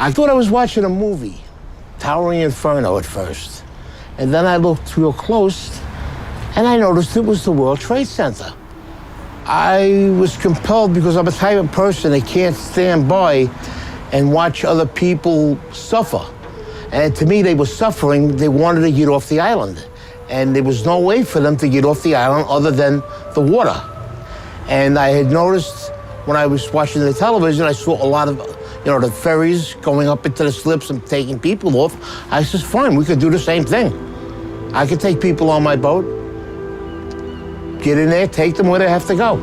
I thought I was watching a movie, Towering Inferno at first. And then I looked real close, and I noticed it was the World Trade Center. I was compelled, because I'm a type of person that can't stand by and watch other people suffer. And to me, they were suffering. They wanted to get off the island. And there was no way for them to get off the island other than the water. And I had noticed when I was watching the television, I saw a lot of, the ferries going up into the slips and taking people off. I said, fine, we could do the same thing. I could take people on my boat, get in there, take them where they have to go.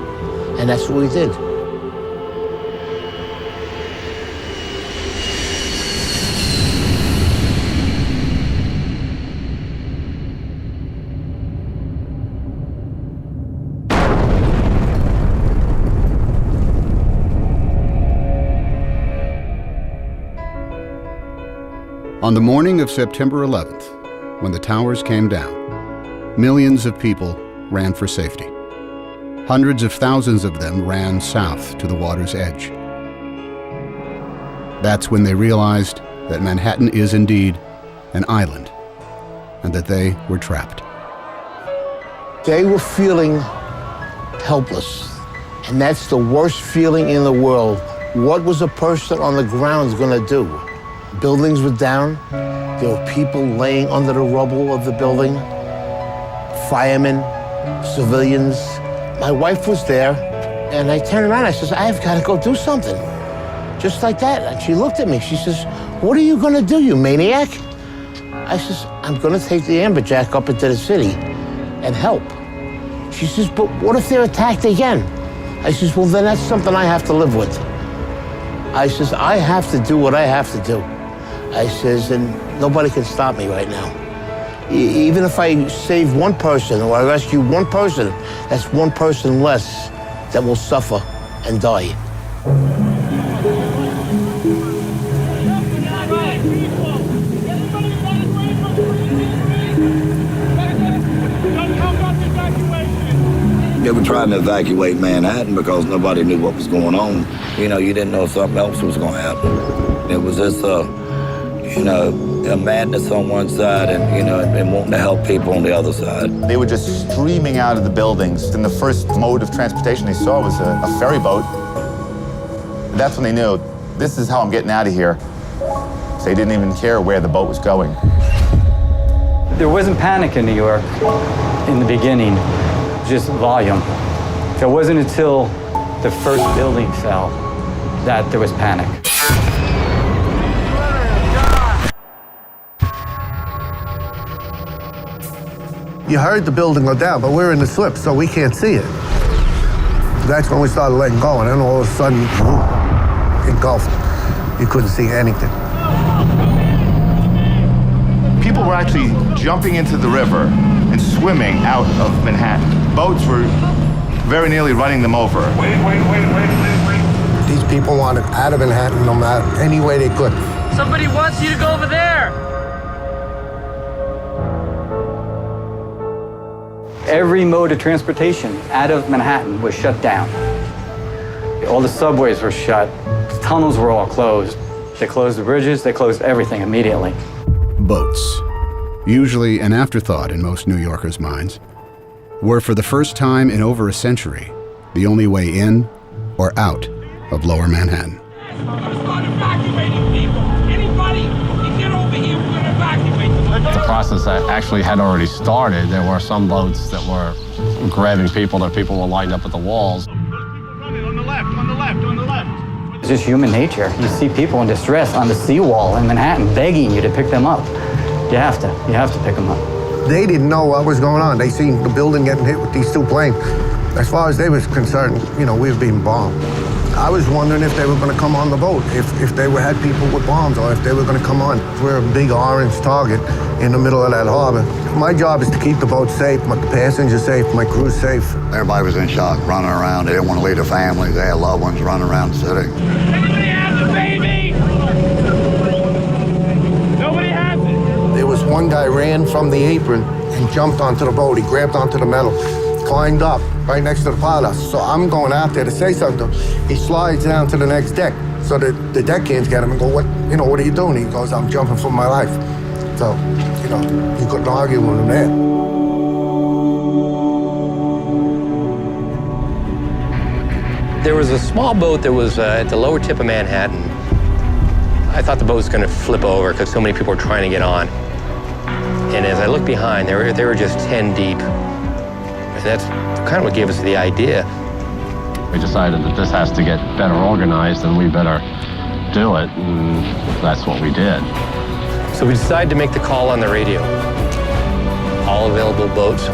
And that's what we did. On the morning of September 11th, when the towers came down, millions of people ran for safety. Hundreds of thousands of them ran south to the water's edge. That's when they realized that Manhattan is indeed an island, and that they were trapped. They were feeling helpless, and that's the worst feeling in the world. What was a person on the ground going to do? Buildings were down. There were people laying under the rubble of the building. Firemen, civilians. My wife was there, and I turned around. I says, I've got to go do something. Just like that. And she looked at me. She says, what are you going to do, you maniac? I says, I'm going to take the amberjack up into the city and help. She says, but what if they're attacked again? I says, well, then that's something I have to live with. I says, I have to do what I have to do. I says, and nobody can stop me right now. Even if I save one person or I rescue one person, that's one person less that will suffer and die. They were trying to evacuate Manhattan because nobody knew what was going on. You didn't know if something else was going to happen. It was just a madness on one side and wanting to help people on the other side. They were just streaming out of the buildings, and the first mode of transportation they saw was a ferry boat. That's when they knew, this is how I'm getting out of here. So they didn't even care where the boat was going. There wasn't panic in New York in the beginning, just volume. It wasn't until the first building fell that there was panic. You heard the building go down, but we're in the slip, so we can't see it. That's when we started letting go, and then all of a sudden, engulfed. You couldn't see anything. People were actually jumping into the river and swimming out of Manhattan. Boats were very nearly running them over. Wait. These people wanted out of Manhattan no matter any way they could. Somebody wants you to go over there. Every mode of transportation out of Manhattan was shut down. All the subways were shut. The tunnels were all closed. They closed the bridges, they closed everything immediately. Boats, usually an afterthought in most New Yorkers' minds, were for the first time in over a century the only way in or out of Lower Manhattan. We're gonna start evacuating people. Anybody can get over here, we're gonna evacuate them. The process actually had already started. There were some boats that were grabbing people, that people were lined up at the walls. On the left. It's just human nature. You see people in distress on the seawall in Manhattan begging you to pick them up. You have to pick them up. They didn't know what was going on. They seen the building getting hit with these two planes. As far as they was concerned, we were being bombed. I was wondering if they were going to come on the boat, if they had people with bombs, or if they were going to come on. We're a big orange target in the middle of that harbor. My job is to keep the boat safe, my passengers safe, my crew safe. Everybody was in shock, running around. They didn't want to leave their families. They had loved ones running around the city. Anybody has a baby? Nobody has it. There was one guy ran from the apron and jumped onto the boat. He grabbed onto the metal, climbed up right next to the pilot. So I'm going out there to say something. He slides down to the next deck. So the deckhands get him and go, what are you doing? He goes, I'm jumping for my life. So, you couldn't argue with him there. There was a small boat that was at the lower tip of Manhattan. I thought the boat was going to flip over because so many people were trying to get on. And as I looked behind, they were just 10 deep. And that's kind of what gave us the idea. We decided that this has to get better organized and we better do it, and that's what we did. So we decided to make the call on the radio. All available boats.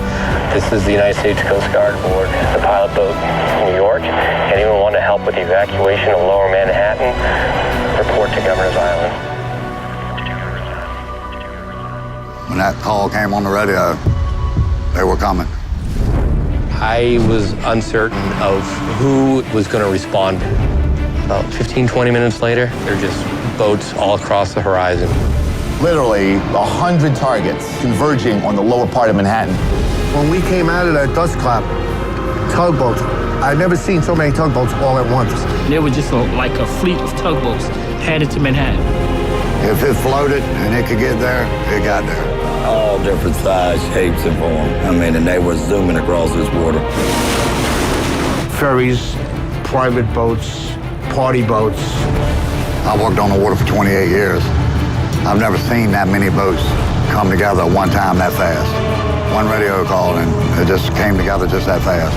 This is the United States Coast Guard aboard the pilot boat in New York. Anyone want to help with the evacuation of Lower Manhattan, report to Governor's Island. When that call came on the radio, they were coming. I was uncertain of who was going to respond. About 15, 20 minutes later, there are just boats all across the horizon. Literally 100 targets converging on the lower part of Manhattan. When we came out of that dust cloud, tugboats, I'd never seen so many tugboats all at once. There was just like a fleet of tugboats headed to Manhattan. If it floated and it could get there, it got there. All different size, shapes, and forms. And they were zooming across this water. Ferries, private boats, party boats. I worked on the water for 28 years. I've never seen that many boats come together at one time that fast. One radio call and it just came together just that fast.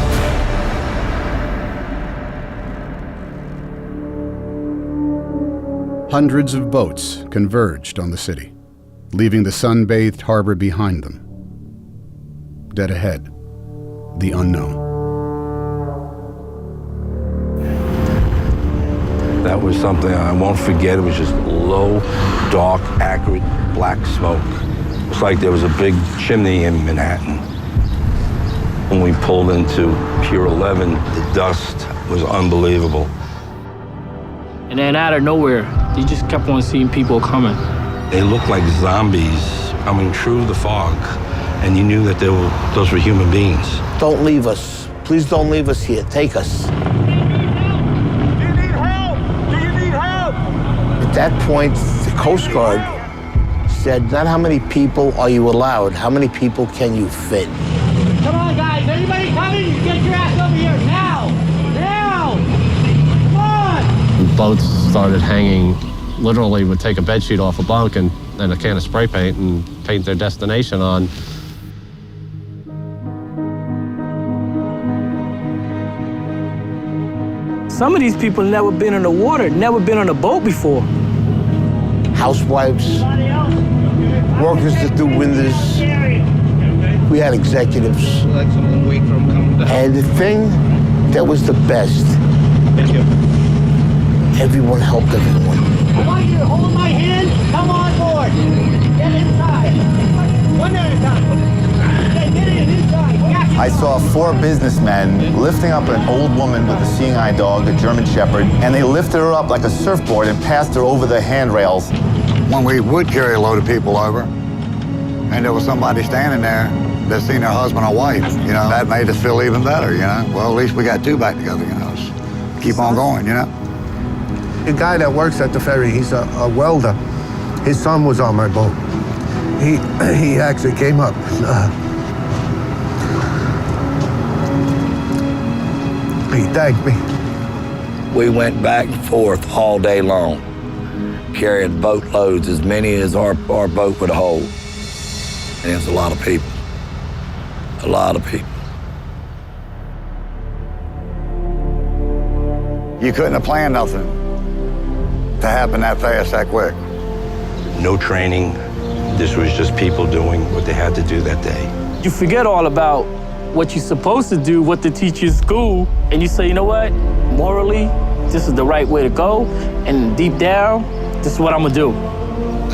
Hundreds of boats converged on the city, leaving the sun-bathed harbor behind them. Dead ahead, the unknown. That was something I won't forget. It was just low, dark, acrid, black smoke. It's like there was a big chimney in Manhattan. When we pulled into Pier 11, the dust was unbelievable. And then out of nowhere, you just kept on seeing people coming. They looked like zombies coming through the fog, and you knew that those were human beings. Don't leave us. Please don't leave us here. Take us. At that point, the Coast Guard said, not how many people are you allowed, how many people can you fit? Come on, guys. Anybody coming? Get your ass over here now. Now. Come on. Boats started hanging, literally would take a bedsheet off a bunk and a can of spray paint and paint their destination on. Some of these people never been in the water, never been on a boat before. Housewives, workers that do windows. We had executives. And the thing that was the best, everyone helped everyone. I want you to hold my hand. Come on board. Get inside. One at a time. Get inside. I saw 4 businessmen lifting up an old woman with a seeing eye dog, a German Shepherd, and they lifted her up like a surfboard and passed her over the handrails. When we would carry a load of people over, and there was somebody standing there that seen their husband or wife, that made us feel even better, Well, at least we got 2 back together, Just keep on going, The guy that works at the ferry, he's a welder. His son was on my boat. He actually came up. He thanked me. We went back and forth all day long, carrying boatloads, as many as our boat would hold. And it was a lot of people. A lot of people. You couldn't have planned nothing to happen that fast, that quick. No training. This was just people doing what they had to do that day. You forget all about what you're supposed to do, what they teach you in school, and you say, you know what? Morally, this is the right way to go, and deep down, this is what I'm gonna do.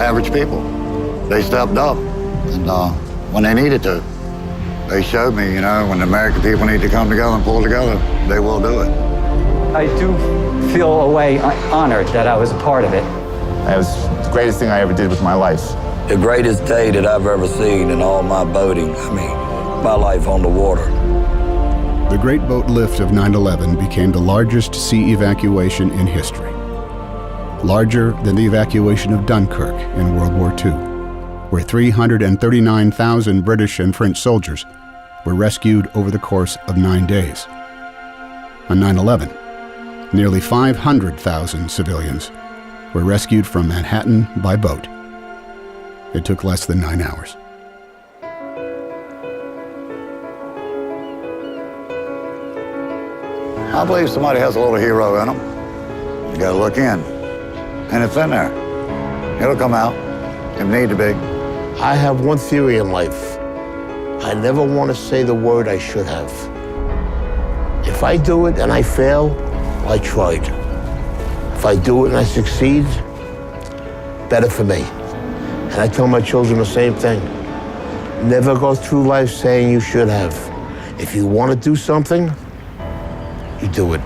Average people, they stepped up, and when they needed to, they showed me, when the American people need to come together and pull together, they will do it. I do feel a way honored that I was a part of it. It was the greatest thing I ever did with my life. The greatest day that I've ever seen in all my boating, my life on the water. The great boat lift of 9/11 became the largest sea evacuation in history. larger than the evacuation of Dunkirk in World War II, where 339,000 British and French soldiers were rescued over the course of 9 days. On 9/11, nearly 500,000 civilians were rescued from Manhattan by boat. It took less than 9 hours. I believe somebody has a little hero in them. You gotta look in. And it's in there. It'll come out. It need to be. I have one theory in life. I never want to say the word I should have. If I do it and I fail, I tried. If I do it and I succeed, better for me. And I tell my children the same thing. Never go through life saying you should have. If you want to do something, you do it.